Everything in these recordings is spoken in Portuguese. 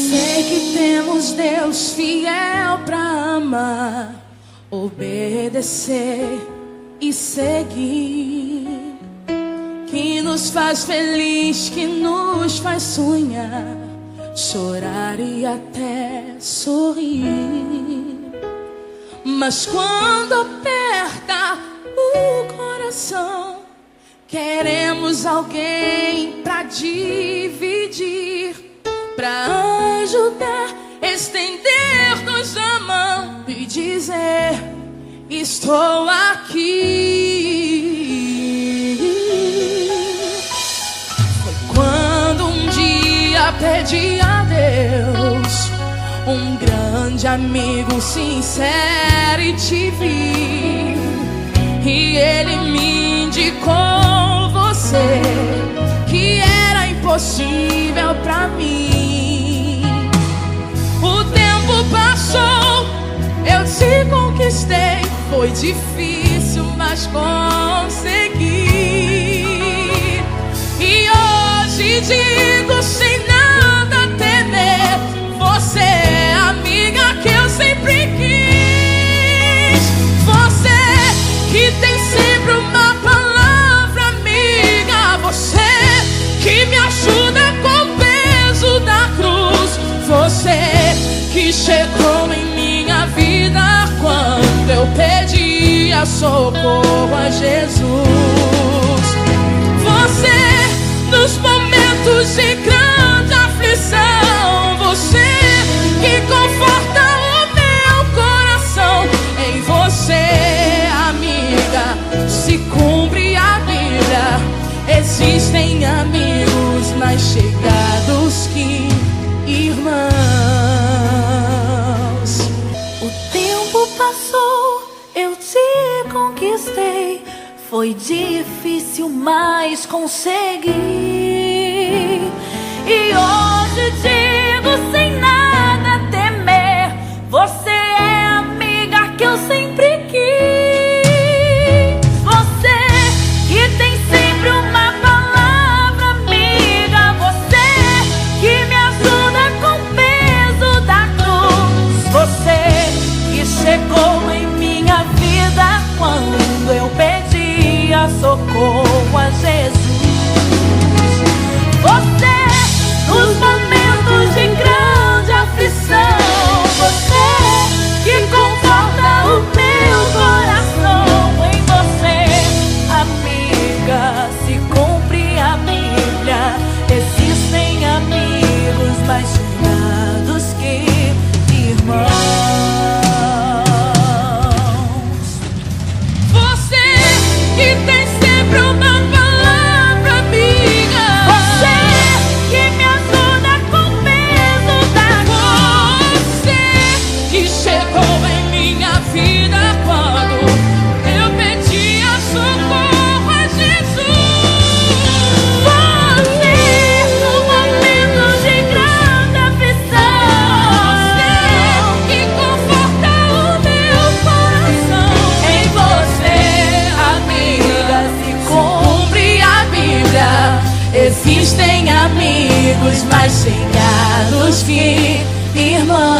Sei que temos Deus fiel pra amar, obedecer e seguir, que nos faz feliz, que nos faz sonhar, chorar e até sorrir. Mas quando aperta o coração, queremos alguém pra dividir, pra ajudar, estender-nos a mão e dizer: estou aqui. Foi quando um dia pedi a Deus um grande amigo sincero e te vi, e ele me indicou você, que era impossível pra mim. O tempo passou, eu te conquistei, foi difícil, mas consegui. E hoje digo sem nada temer, você é a amiga que eu sempre quis. Você que tem sempre uma palavra amiga, você que me ajuda com o peso da cruz, você que chegou em minha vida quando eu pedia socorro a Jesus. Você nos momentos de grande aflição, você que conforta o meu coração. Em você, amiga, se cumpre a Bíblia. Existem amigos mais chegados que irmãos. O tempo passou, eu te conquistei, foi difícil, mas consegui. E hoje digo sem nada temer, você é a amiga que eu sempre quis. Você que tem sempre uma palavra amiga, você que me ajuda com o peso da cruz, você que chegou em minha vida quando eu pedia socorro a Jesus. Você nos momentos de grande aflição, você que conforta o meu coração. Em você, amiga, se cumpre a Bíblia. Existem amigos mais chegados que irmãos. Você que tem sempre uma palavra amiga, Você que me ajuda com o peso da cruz, você que chegou em minha vida quando eu pedia socorro a Jesus. você no momento de grande aflição, Que conforta o meu coração. Em você, amiga, se cumpre a Bíblia. Existem amigos mais chegados que irmãos.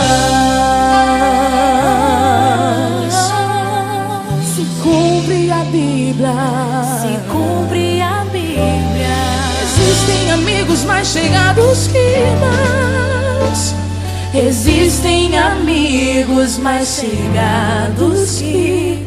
Se cumpre a Bíblia. se cumpre a Bíblia. Existem amigos mais chegados que irmãos. Existem amigos mais chegados que